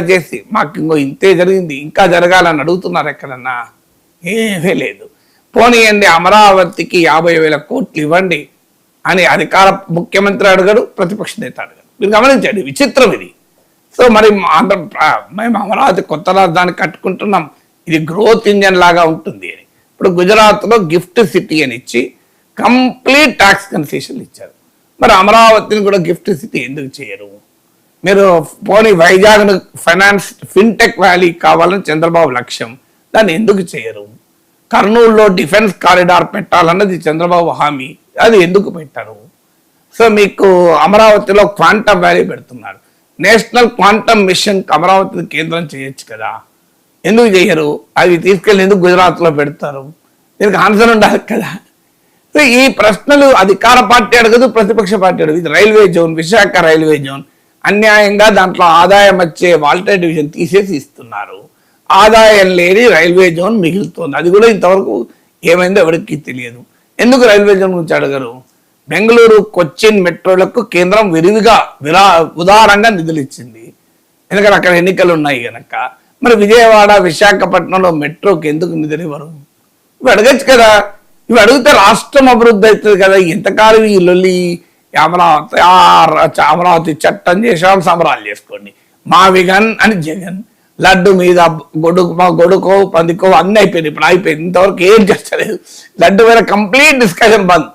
చేసి మాకు ఇంకో ఇంతే జరిగింది ఇంకా జరగాలని అడుగుతున్నారు ఎక్కడన్నా? ఏమీ లేదు. పోనీయండి, అమరావతికి 50,000 కోట్లు ఇవ్వండి అని అధికార ముఖ్యమంత్రి అడగడు, ప్రతిపక్ష నేత అడగడు. మీరు గమనించండి, విచిత్రం ఇది. సో మరి మేము అమరావతి కొత్త రాజధాని కట్టుకుంటున్నాం, ఇది గ్రోత్ ఇంజన్ లాగా ఉంటుంది అని. ఇప్పుడు గుజరాత్లో గిఫ్ట్ సిటీ అని ఇచ్చి కంప్లీట్ ట్యాక్స్ కన్సెషన్లు ఇచ్చారు. మరి అమరావతిని కూడా గిఫ్ట్ సిటీ ఎందుకు చేయరు? మీరు పోనీ వైజాగ్ను ఫైనాన్స్ ఫిన్టెక్ వ్యాలీ కావాలని చంద్రబాబు లక్ష్యం, దాన్ని ఎందుకు చేయరు? కర్నూలులో డిఫెన్స్ కారిడార్ పెట్టాలన్నది చంద్రబాబు హామీ, అది ఎందుకు పెట్టారు? సో మీకు అమరావతిలో క్వాంటమ్ వ్యాలీ పెడుతున్నారు, నేషనల్ క్వాంటమ్ మిషన్ అమరావతిని కేంద్రం చేయొచ్చు కదా, ఎందుకు చేయరు? అవి తీసుకెళ్ళి ఎందుకు గుజరాత్లో పెడతారు? దీనికి ఆన్సర్ ఉండాలి కదా. సో ఈ ప్రశ్నలు అధికార పార్టీ అడగదు, ప్రతిపక్ష పార్టీ అడగదు. ఇది railway zone, Visakha railway zone, అన్యాయంగా దాంట్లో ఆదాయం వచ్చే వాల్టర్ డివిజన్ తీసేసి ఇస్తున్నారు. ఆదాయం లేని రైల్వే జోన్ మిగులుతోంది, అది కూడా ఇంతవరకు ఏమైందో ఎవరికి తెలియదు. ఎందుకు రైల్వే జోన్ గురించి అడగరు? బెంగళూరు కొచ్చిన్ మెట్రోలకు కేంద్రం విరివిగా ఉదారంగా నిధులు ఇచ్చింది, ఎందుకంటే అక్కడ ఎన్నికలు ఉన్నాయి కనుక. మరి విజయవాడ విశాఖపట్నంలో మెట్రోకి ఎందుకు నిధులు ఇవ్వరు? ఇవి అడగచ్చు కదా. ఇవి అడిగితే రాష్ట్రం అభివృద్ధి అవుతుంది కదా. ఎంతకాలం ఈ లొల్లి? అమరావతి చట్టం చేసాం, సంబరాలు చేసుకోండి, మావిగన్ అని జగన్, లడ్డు మీద గొడుకో పందికో అన్నీ అయిపోయింది. ఇప్పుడు అయిపోయింది, ఇంతవరకు ఏం చేస్తలేదు. లడ్డు మీద కంప్లీట్ డిస్కషన్ బంద్.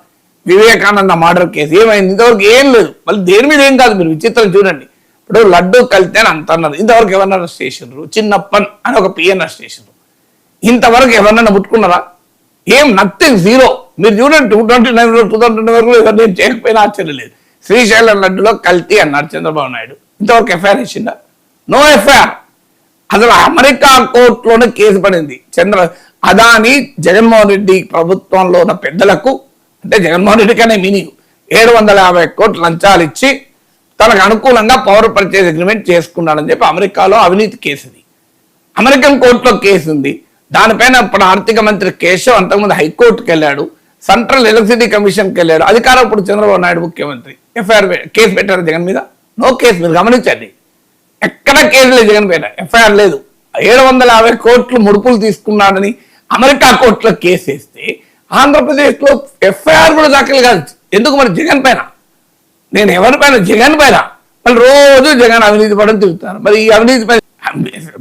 వివేకానంద మర్డర్ కేసు ఏమైంది? ఇంతవరకు ఏం లేదు. మళ్ళీ దేని మీద ఏం కాదు. మీరు విచిత్రం చూడండి. ఇప్పుడు లడ్డు కలితే అని అంత అన్నారు, ఇంతవరకు ఎవరన్నా అరెస్ట్ చేసిండ్రు? చిన్నప్పన్ అని ఒక పిఎన్ అరెస్ట్ చేసిండ్రు, ఇంతవరకు ఎవరన్నా ముట్టుకున్నారా? ఏం, నథింగ్, జీరో. మీరు చూడండి 2029 వరకు ఎవరిని చేయకపోయినా ఆశ్చర్యం లేదు. శ్రీశైలం లడ్డులో కల్తీ అన్నారు చంద్రబాబు నాయుడు, ఇంతవరకు ఎఫ్ఐఆర్ ఇచ్చిందా? No FIR. అసలు అమెరికా కోర్టులోనే కేసు పడింది. అదాని జగన్మోహన్ రెడ్డి ప్రభుత్వంలో ఉన్న పెద్దలకు, అంటే జగన్మోహన్ రెడ్డికి అనే మీనింగ్, 750 కోట్లు లంచాలు ఇచ్చి తనకు అనుకూలంగా పవర్ పర్చేజ్ అగ్రిమెంట్ చేసుకున్నాడని చెప్పి అమెరికాలో అవినీతి కేసు ఉంది. అమెరికన్ కోర్టులో కేసు ఉంది. దానిపైన ఇప్పుడు ఆర్థిక మంత్రి కేశవ్ అంతకుముందు హైకోర్టుకి వెళ్ళాడు, సెంట్రల్ ఎలక్ట్రిసిటీ కమిషన్కి వెళ్ళాడు. అధికారం ఇప్పుడు చంద్రబాబు నాయుడు ముఖ్యమంత్రి. ఎఫ్ఐఆర్ కేసు పెట్టారు జగన్ మీద? No case. మీరు గమనించండి, ఎక్కడ కేసు లేదు జగన్ పైన, ఎఫ్ఐఆర్ లేదు. 750 కోట్లు ముడుపులు తీసుకున్నాడని అమెరికా కోర్టులో కేసు వేస్తే ఆంధ్రప్రదేశ్లో ఎఫ్ఐఆర్ కూడా దాఖలు కాదు. ఎందుకు మరి జగన్ పైన? నేను ఎవరిపైన? జగన్ పైన. మళ్ళీ రోజు జగన్ అవినీతి పడని తిరుగుతారు. మరి ఈ అవినీతి పైన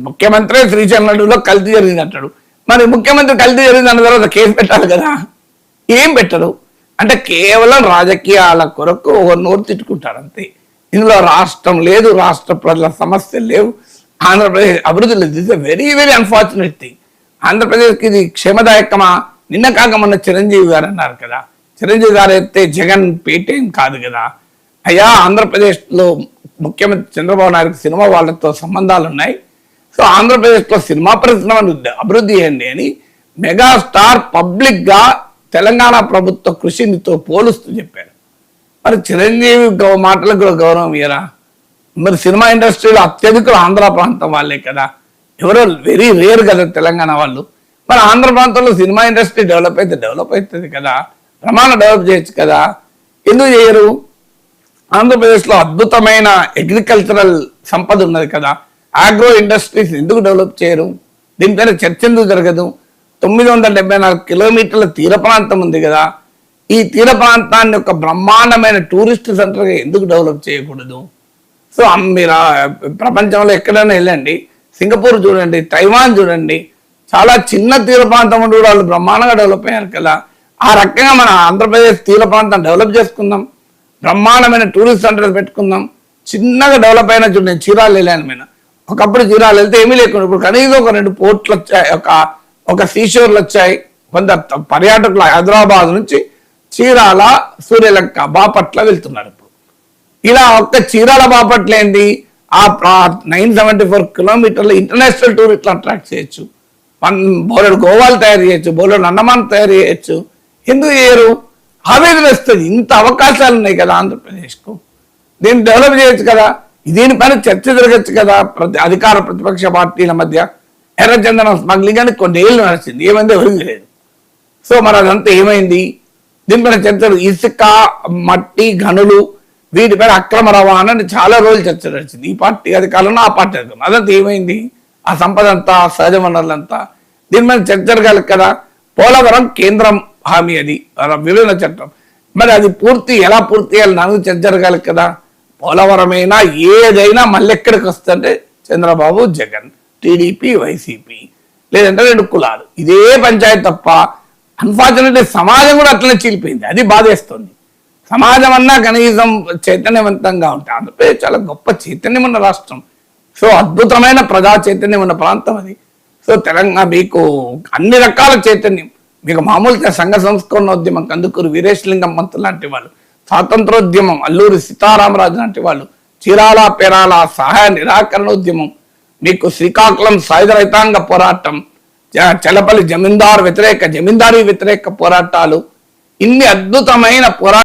ముఖ్యమంత్రి శ్రీశైలంలో కల్తీ జరిగింది అంటాడు. మరి ముఖ్యమంత్రి కల్తీ జరిగింది అన్న తర్వాత కేసు పెట్టాలి కదా, ఏం పెట్టరు. అంటే కేవలం రాజకీయాల కొరకు ఒక నోరు తిట్టుకుంటారు అంతే. ఇందులో రాష్ట్రం లేదు, రాష్ట్ర ప్రజల సమస్యలు లేవు, ఆంధ్రప్రదేశ్ అభివృద్ధి లేదు. It's a very very unfortunate thing. ఆంధ్రప్రదేశ్కి ఇది క్షేమదాయకమా? నిన్న కాక మొన్న చిరంజీవి గారు అన్నారు కదా, చిరంజీవి గారు అయితే జగన్ పేటేం కాదు కదా. అయ్యా, ఆంధ్రప్రదేశ్లో ముఖ్యమంత్రి చంద్రబాబు నాయుడుకి సినిమా వాళ్ళతో సంబంధాలు ఉన్నాయి, సో ఆంధ్రప్రదేశ్లో సినిమా పరిశ్రమను అభివృద్ధి చేయండి అని మెగాస్టార్ పబ్లిక్గా తెలంగాణ ప్రభుత్వ కృషితో పోలుస్తూ చెప్పారు. మరి చిరంజీవి మాటలకు కూడా గౌరవం ఇయ్యరా? మరి సినిమా ఇండస్ట్రీలో అత్యధికులు ఆంధ్ర ప్రాంతం వాళ్ళే కదా, ఎవరో వెరీ రేర్ కదా తెలంగాణ వాళ్ళు. మరి ఆంధ్ర ప్రాంతంలో సినిమా ఇండస్ట్రీ డెవలప్ అవుతుంది కదా, ప్రమాణం డెవలప్ చేయొచ్చు కదా, ఎందుకు చేయరు? ఆంధ్రప్రదేశ్లో అద్భుతమైన అగ్రికల్చరల్ సంపద ఉన్నది కదా, ఆగ్రో ఇండస్ట్రీస్ ఎందుకు డెవలప్ చేయరు? దీనిపైన చర్చ ఎందుకు జరగదు? 974 కిలోమీటర్ల తీర ప్రాంతం ఉంది కదా, ఈ తీర ప్రాంతాన్ని ఒక బ్రహ్మాండమైన టూరిస్ట్ సెంటర్గా ఎందుకు డెవలప్ చేయకూడదు? సో మీరు ప్రపంచంలో ఎక్కడైనా వెళ్ళండి, సింగపూర్ చూడండి, తైవాన్ చూడండి, చాలా చిన్న తీర ప్రాంతం ఉండి కూడా వాళ్ళు బ్రహ్మాండంగా డెవలప్ అయ్యారు కదా. ఆ రకంగా మన ఆంధ్రప్రదేశ్ తీర ప్రాంతం డెవలప్ చేసుకుందాం, బ్రహ్మాండమైన టూరిస్ట్ సెంటర్స్ పెట్టుకుందాం. చిన్నగా డెవలప్ అయినా చూడండి, చీరాలు వెళ్ళాను నేను. ఒకప్పుడు చీరాలు వెళ్తే ఏమీ లేకుండా ఇప్పుడు కనీసం ఒక 2 పోర్ట్లు వచ్చాయి, ఒక సీషోర్లు వచ్చాయి. కొంత పర్యాటకులు హైదరాబాద్ నుంచి చీరాల, సూర్యలంక, బాపట్ల వెళ్తున్నారు. ఇప్పుడు ఇలా ఒక్క చీరాల బాపట్ల ఏంది, ఆ 974 కిలోమీటర్ల ఇంటర్నేషనల్ టూరిస్టులు అట్రాక్ట్ చేయొచ్చు. బోలెడు గోవాలు తయారు చేయొచ్చు, బోలెడు అన్నమాన్ తయారు చేయొచ్చు. ఎందుకు చేయరు? ఆవేదన వస్తుంది. ఇంత అవకాశాలు ఉన్నాయి కదా ఆంధ్రప్రదేశ్కు, దీన్ని డెవలప్ చేయొచ్చు కదా. దీనిపైన చర్చ జరగచ్చు కదా అధికార ప్రతిపక్ష పార్టీల మధ్య. ఎర్రచందనం స్మగ్లింగ్ అని కొన్ని ఏళ్ళు నడిచింది, ఏమైంది ఎవరికి లేదు. సో మరి అదంతా ఏమైంది? దీనిపైన చర్చలు, ఇసుక, మట్టి, గనులు, వీటిపైన అక్రమ రవాణా అని చాలా రోజులు చర్చ నడిచింది. ఈ పార్టీ అధికారంలో ఆ పార్టీ అధికారం అదంతా ఏమైంది? ఆ సంపద అంతా, సహజ వనరులంతా దీని మీద చర్చ జరగాలి కదా. పోలవరం కేంద్రం హామీ, అది విభజన చట్టం, మరి అది ఎలా పూర్తి చేయాలి నాకు చర్చ జరగాలి కదా. పోలవరమైనా ఏదైనా మళ్ళీ ఎక్కడికి వస్తుంటే చంద్రబాబు, జగన్, టీడీపీ, వైసీపీ, లేదంటే 2 కులాలు, ఇదే పంచాయతీ తప్ప. అన్ఫార్చునేట్లీ సమాజం కూడా అట్లనే చీలిపోయింది, అది బాధేస్తుంది. సమాజం అన్నా కనీసం చైతన్యవంతంగా ఉంటాయి. ఆంధ్రప్రదేశ్ చాలా గొప్ప చైతన్యం ఉన్న రాష్ట్రం. సో అద్భుతమైన ప్రజా చైతన్యం ఉన్న ప్రాంతం అది. సో తెలంగాణ మీకు అన్ని రకాల చైతన్యం, మీకు మామూలుగా సంఘ సంస్కరణ ఉద్యమం కందుకూరు వీరేశలింగం పంతులు లాంటి వాళ్ళు, స్వాతంత్రోద్యమం అల్లూరి సీతారామరాజు లాంటి వాళ్ళు, చీరాల పేరాల సహాయ నిరాకరణ ఉద్యమం, మీకు శ్రీకాకుళం సాయుధ రైతాంగ పోరాటం, చలపల్లి జమీందారీ వ్యతిరేక పోరాటాలు, ఇన్ని అద్భుతమైన పోరాటాలు